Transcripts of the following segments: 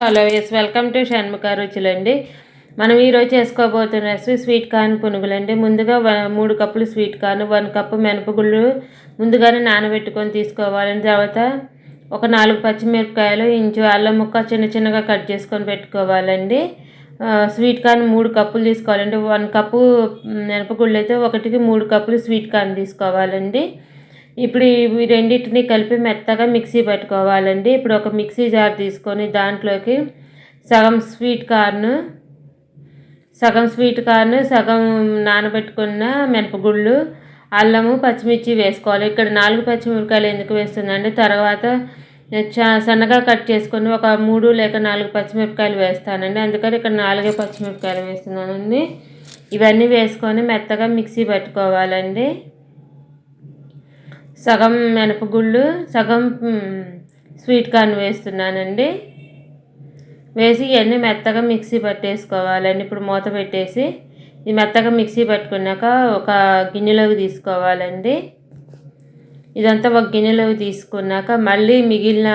Hello yes welcome to Shanmukha రుచులండి. మనం ఈరోజు చేసుకోబోతున్న రెసిపీ స్వీట్ కార్న్ పునుగులండి. ముందుగా 3 కప్పులు స్వీట్ కార్న్, 1 కప్పు మినపగుళ్ళు ముందుగానే నానబెట్టుకొని తీసుకోవాలండి. తర్వాత ఒక 4 పచ్చిమిరపకాయలు, ఇంచు అల్లం ముక్క చిన్న చిన్నగా కట్ చేసుకొని పెట్టుకోవాలండి. స్వీట్ కార్న్ 3 కప్పులు తీసుకోవాలండి. 1 కప్పు మినపగుళ్ళు అయితే 1కి 3 కప్పులు స్వీట్ కార్న్ తీసుకోవాలండి. ఇప్పుడు ఇవి రెండింటిని కలిపి మెత్తగా మిక్సీ పట్టుకోవాలండి. ఇప్పుడు ఒక మిక్సీ జార్ తీసుకొని దాంట్లోకి సగం స్వీట్ కార్న్, సగం నానబెట్టుకున్న మినపగుళ్ళు, అల్లము, పచ్చిమిర్చి వేసుకోవాలి. ఇక్కడ 4 పచ్చిమిరపకాయలు ఎందుకు వేస్తుందండి, తర్వాత సన్నగా కట్ చేసుకొని ఒక 3 లేక 4 పచ్చిమిరపకాయలు వేస్తానండి. అందుకని ఇక్కడ 4 పచ్చిమిరపకాయలు వేస్తున్నానండి. ఇవన్నీ వేసుకొని మెత్తగా మిక్సీ పట్టుకోవాలండి. సగం మినపగుళ్ళు, సగం స్వీట్ కార్న్ వేస్తున్నానండి. వేసి ఇవన్నీ మెత్తగా మిక్సీ పట్టేసుకోవాలండి. ఇప్పుడు మూత పెట్టేసి ఇది మెత్తగా మిక్సీ పట్టుకున్నాక ఒక గిన్నెలోకి తీసుకోవాలండి. ఇదంతా ఒక పునుగులోకి తీసుకున్నాక మళ్ళీ మిగిలిన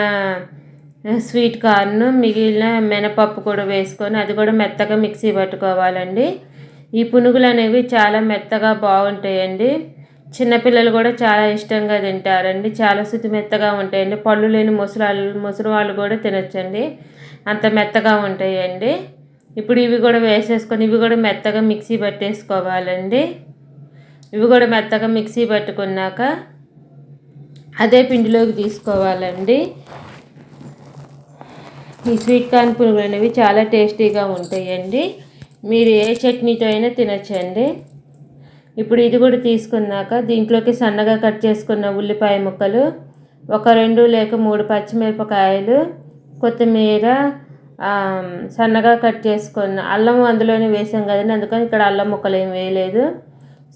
స్వీట్ కార్న్, మిగిలిన మినపప్పు కూడా వేసుకొని అది కూడా మెత్తగా మిక్సీ పట్టుకోవాలండి. ఈ పునుగులు అనేవి చాలా మెత్తగా బాగుంటాయండి. చిన్నపిల్లలు కూడా చాలా ఇష్టంగా తింటారండి. చాలా శుతి మెత్తగా ఉంటాయండి. పళ్ళు లేని ముసలి వాళ్ళు కూడా తినొచ్చండి, అంత మెత్తగా ఉంటాయండి. ఇప్పుడు ఇవి కూడా వేసేసుకొని ఇవి కూడా మెత్తగా మిక్సీ పట్టేసుకోవాలండి. ఇవి కూడా మెత్తగా మిక్సీ పట్టుకున్నాక అదే పిండిలోకి తీసుకోవాలండి. ఈ స్వీట్ కార్న్ పునుగులు అనేవి చాలా టేస్టీగా ఉంటాయండి. మీరు ఏ చట్నీతో అయినా తినచ్చండి. ఇప్పుడు ఇది కూడా తీసుకున్నాక దీంట్లోకి సన్నగా కట్ చేసుకున్న ఉల్లిపాయ ముక్కలు, ఒక 2 లేక 3 పచ్చిమిరపకాయలు, కొత్తిమీర, సన్నగా కట్ చేసుకున్న అల్లం అందులోనే వేసాం కదండి, అందుకని ఇక్కడ అల్లం ముక్కలు ఏం వేయలేదు.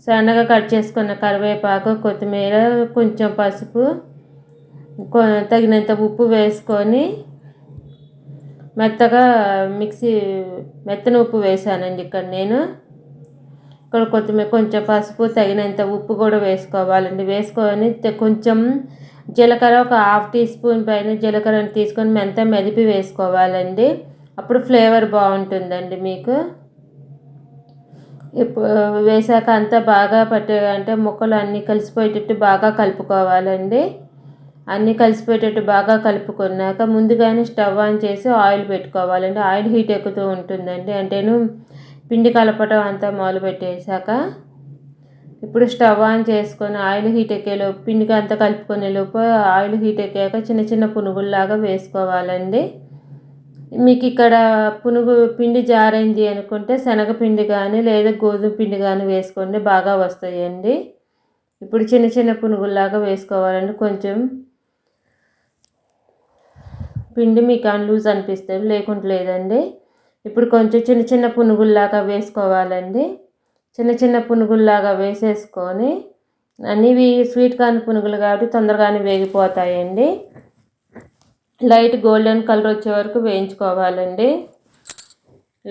సన్నగా కట్ చేసుకున్న కరివేపాకు, కొత్తిమీర, కొంచెం పసుపు, తగినంత ఉప్పు వేసుకొని మెత్తగా మెత్తని ఉప్పు వేసానండి ఇక్కడ నేను. ఇక్కడ కొత్తిమీర, కొంచెం పసుపు, తగినంత ఉప్పు కూడా వేసుకోవాలండి. వేసుకొని కొంచెం జీలకర్ర, ఒక 1/2 టీ స్పూన్ పైన జీలకర్రని తీసుకొని మెదిపి వేసుకోవాలండి. అప్పుడు ఫ్లేవర్ బాగుంటుందండి మీకు. ఇప్పుడు వేసాక అంతా బాగా అంటే ముక్కలు అన్నీ కలిసిపోయేటట్టు బాగా కలుపుకోవాలండి. అన్నీ కలిసిపోయేటట్టు బాగా కలుపుకున్నాక ముందుగానే స్టవ్ ఆన్ చేసి ఆయిల్ పెట్టుకోవాలండి. ఆయిల్ హీట్ ఎక్కుతూ ఉంటుందండి. అంటేను పిండి కలపటం అంతా మొదలు పెట్టేశాక ఇప్పుడు స్టవ్ ఆన్ చేసుకొని ఆయిల్ హీట్ ఎక్కేలోపు పిండికి అంతా కలుపుకునే లోపు ఆయిల్ హీట్ ఎక్కాక చిన్న చిన్న పునుగుల్లాగా వేసుకోవాలండి. మీకు ఇక్కడ పిండి జారైంది అనుకుంటే శనగపిండి కానీ లేదా గోధుమ పిండి కానీ వేసుకోండి, బాగా వస్తాయండి. ఇప్పుడు చిన్న చిన్న పునుగుల్లాగా వేసుకోవాలండి. కొంచెం పిండి మీకు లూజ్ అనిపిస్తే లేకుంటే లేదండి. ఇప్పుడు కొంచెం చిన్న చిన్న పునుగుల్లాగా వేసుకోవాలండి. చిన్న చిన్న పునుగుల్లాగా వేసేసుకొని అన్నీ స్వీట్ కార్న్ పునుగులు కాబట్టి తొందరగానే వేగిపోతాయండి. లైట్ గోల్డెన్ కలర్ వచ్చే వరకు వేయించుకోవాలండి.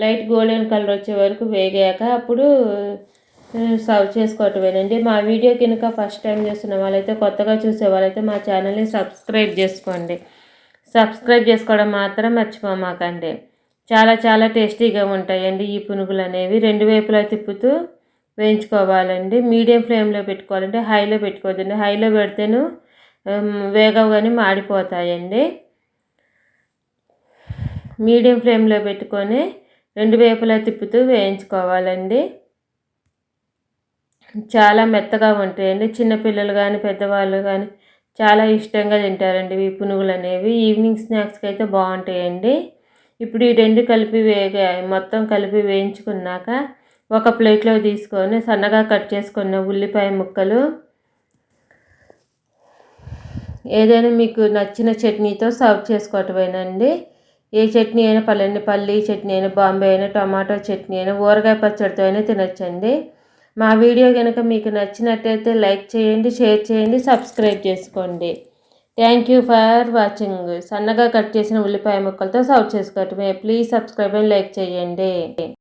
లైట్ గోల్డెన్ కలర్ వచ్చే వరకు వేగాక అప్పుడు సర్వ్ చేసుకోవటమేనండి. మా వీడియో కనుక ఫస్ట్ టైం చూస్తున్న వాళ్ళైతే, కొత్తగా చూసే వాళ్ళైతే మా ఛానల్ని సబ్స్క్రైబ్ చేసుకోండి. సబ్స్క్రైబ్ చేసుకోవడం మాత్రం మర్చిపోమాకండి. చాలా చాలా టేస్టీగా ఉంటాయండి ఈ పునుగులు అనేవి. 2 వైపులా తిప్పుతూ వేయించుకోవాలండి. మీడియం ఫ్లేమ్లో పెట్టుకోవాలంటే హైలో పెట్టుకోవద్దండి. హైలో పెడితేను వేగవగానే మాడిపోతాయండి. మీడియం ఫ్లేమ్లో పెట్టుకొని 2 వైపులా తిప్పుతూ వేయించుకోవాలండి. చాలా మెత్తగా ఉంటాయండి. చిన్నపిల్లలు కానీ పెద్దవాళ్ళు కానీ చాలా ఇష్టంగా తింటారండి ఈ పునుగులు అనేవి. ఈవినింగ్ స్నాక్స్కి అయితే బాగుంటాయండి. ఇప్పుడు ఈ 2 కలిపి మొత్తం కలిపి వేయించుకున్నాక ఒక ప్లేట్లో తీసుకొని సన్నగా కట్ చేసుకున్న ఉల్లిపాయ ముక్కలు, ఏదైనా మీకు నచ్చిన చట్నీతో సర్వ్ చేసుకోవటమేనండి. ఏ చట్నీ అయినా పల్లీ చట్నీ అయినా, బాంబే అయినా, టమాటో చట్నీ అయినా, ఊరగాయ పచ్చడితో అయినా తినొచ్చండి. మా వీడియో కనుక మీకు నచ్చినట్టయితే లైక్ చేయండి, షేర్ చేయండి, సబ్స్క్రైబ్ చేసుకోండి. Thank you for watching. సన్నగా కట్ చేసిన ఉల్లిపాయ ముక్కలతో సర్వ్ చేసుకోవటమే. ప్లీజ్ సబ్స్క్రైబ్ అండ్ లైక్ చేయండి.